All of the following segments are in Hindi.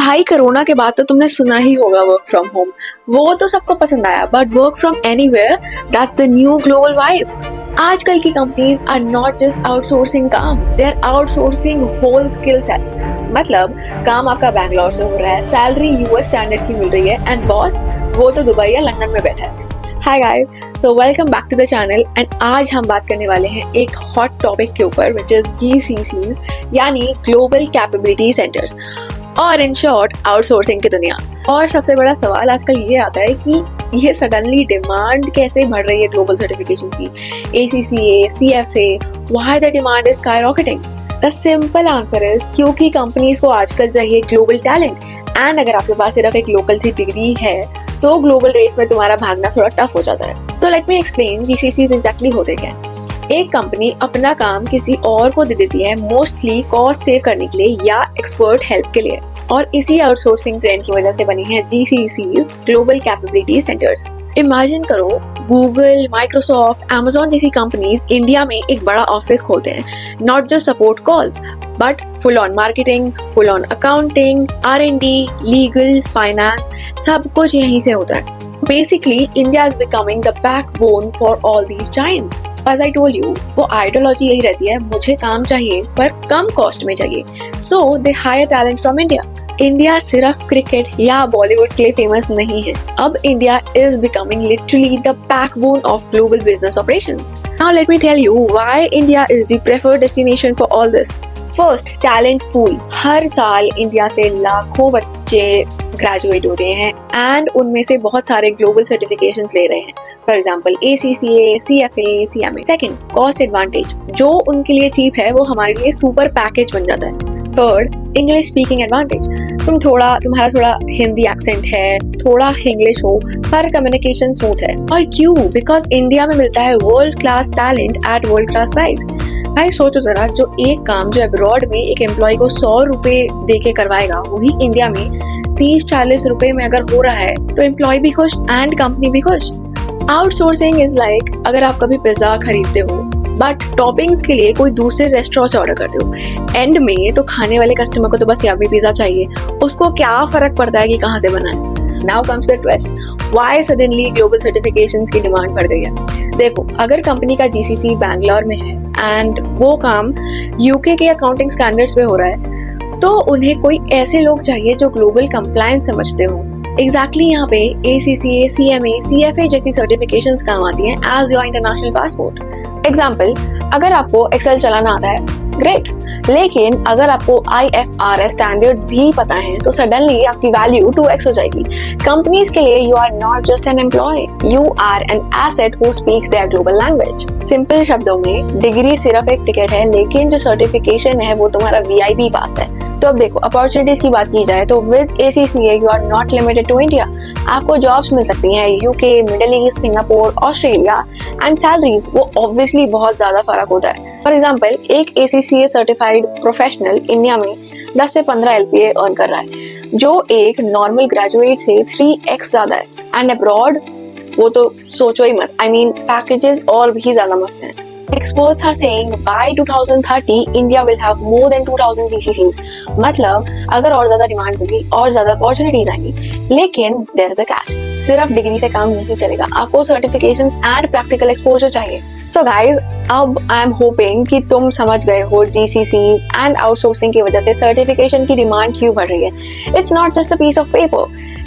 भाई कोरोना के बाद तो तुमने सुना ही होगा वर्क फ्रॉम होम। वो तो सबको पसंद आया, but work from anywhere, that's the new global vibe. आजकल की companies are not just outsourcing काम, they are outsourcing whole skill sets. मतलब काम आपका बैंगलोर से हो रहा है, सैलरी यूएस स्टैंडर्ड की मिल रही है, एंड बॉस वो तो दुबई या लंदन में बैठा है। Hi guys, so welcome back to the channel. And आज हम बात करने वाले हैं एक हॉट टॉपिक के ऊपर, विच इज GCCs, यानी ग्लोबल कैपेबिलिटी सेंटर्स, और इन शॉर्ट आउटसोर्सिंग की दुनिया। और सबसे बड़ा सवाल आजकल ये आता है कि ये सडनली डिमांड कैसे बढ़ रही है ग्लोबल सर्टिफिकेशन की, ACCA, CFA, why the demand is skyrocketing? The simple answer is क्योंकि कंपनीज को आजकल चाहिए ग्लोबल टैलेंट, एंड अगर आपके पास सिर्फ एक लोकल सी डिग्री है तो ग्लोबल रेस में तुम्हारा भागना थोड़ा टफ हो जाता है। तो let me explain GCCs exactly होते क्या है। एक कंपनी अपना काम किसी और को दे देती है, मोस्टली कॉस्ट सेव करने के लिए या एक्सपर्ट हेल्प के लिए, और इसी आउटसोर्सिंग ट्रेंड की वजह से बनी है GCCs, global capability centres. Imagine करो, गूगल, माइक्रोसॉफ्ट, Amazon जैसी कंपनीज इंडिया में एक बड़ा ऑफिस खोलते हैं, not just support calls but full on marketing, full on accounting, R&D, legal, finance, सब कुछ यहीं से होता है। Basically India is becoming the backbone for all these giants. As I told you, वो आइडियोलॉजी यही रहती है, मुझे काम चाहिए पर कम कॉस्ट में चाहिए, so they hire talent from India. India सिर्फ क्रिकेट या बॉलीवुड के लिए फेमस नहीं है। अब India is becoming literally the backbone of global business operations. Now let me tell you why India is the preferred destination for all this. First, talent pool. हर साल इंडिया से लाखों बच्चे ग्रेजुएट होते हैं एंड उनमें से बहुत सारे ग्लोबल सर्टिफिकेशंस ले रहे हैं। For example ACCA, CFA, CMA। Second, cost advantage. जो उनके लिए चीप है वो हमारे लिए सुपर पैकेज बन जाता है। Third, English speaking advantage. तुम्हारा थोड़ा हिंदी एक्सेंट है, थोड़ा इंग्लिश हो, पर कम्युनिकेशन स्मूथ है। और क्यों? बिकॉज इंडिया में मिलता है world class talent at world class price. भाई सोचो जरा, जो एक काम जो अब्रॉड में एक एम्प्लॉय को 100 रुपए दे के करवाएगा, वही इंडिया में 30-40 रुपए में अगर हो रहा है तो एम्प्लॉय भी खुश एंड कंपनी भी खुश। आउटसोर्सिंग इज लाइक अगर आप कभी पिज्जा खरीदते हो बट टॉपिंग्स के लिए कोई दूसरे रेस्टोरेंट से ऑर्डर करते हो, एंड में तो खाने वाले कस्टमर को तो बस यम्मी पिज्जा चाहिए, उसको क्या फर्क पड़ता है कि कहाँ से बना है। Now comes the twist, why suddenly global certifications की डिमांड बढ़ गई है। देखो, अगर कंपनी का GCC बैंगलोर में है एंड वो काम UK के अकाउंटिंग स्टैंडर्ड्स पे हो रहा है, तो उन्हें कोई ऐसे लोग चाहिए जो ग्लोबल कंप्लायंस समझते हो। एग्जैक्टली यहाँ पे ACCA, CMA, CFA जैसी सर्टिफिकेशंस काम आती हैं as your international passport. Example, अगर आपको एक्सेल चलाना आता है, ग्रेट, लेकिन अगर आपको IFRS स्टैंडर्ड्स भी पता है तो सडनली आपकी वैल्यू 2x हो जाएगी। कंपनीज के लिए you are not just an employ, you are an asset who speaks their global language. Simple शब्दों में, डिग्री सिर्फ एक टिकट है, लेकिन जो सर्टिफिकेशन है वो तुम्हारा VIP पास है। तो अब देखो, अपॉर्चुनिटीज की बात की जाए तो with ACCA you are not limited to India. आपको जॉब्स मिल सकती हैं UK, Middle East, Singapore, Australia, and salaries वो ऑब्वियसली बहुत ज्यादा फर्क होता है। फॉर एग्जाम्पल, एक ACCA सर्टिफाइड प्रोफेशनल इंडिया में 10 से 15 LPA अर्न कर रहा है, जो एक नॉर्मल ग्रेजुएट से 3x ज्यादा है। एंड अब्रॉड वो तो सोचो ही मत, पैकेजेस और भी ज्यादा मस्त हैं। Experts are saying by 2030 India will have more than 2000 GCCs। मतलब अगर और ज्यादा डिमांड होगी और ज्यादा अपॉर्चुनिटीज आएंगी, लेकिन there is a catch, सिर्फ डिग्री से काम नहीं चलेगा, आपको सर्टिफिकेशंस एंड प्रैक्टिकल एक्सपोजर चाहिए। So guys, अब आई एम होपिंग कि तुम समझ गए हो GCCs एंड आउटसोर्सिंग की वजह से सर्टिफिकेशन की डिमांड क्यों बढ़ रही है। It's not just a piece of paper,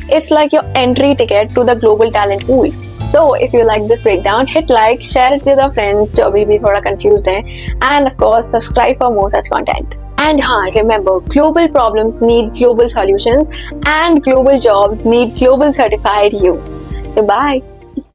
it's like your entry ticket to the global talent pool. So if you like this breakdown, hit like, share it with your friends जो अभी भी थोड़ा confused हैं, and of course subscribe for more such content. And हाँ, remember, global problems need global solutions and global jobs need global certified you. So bye.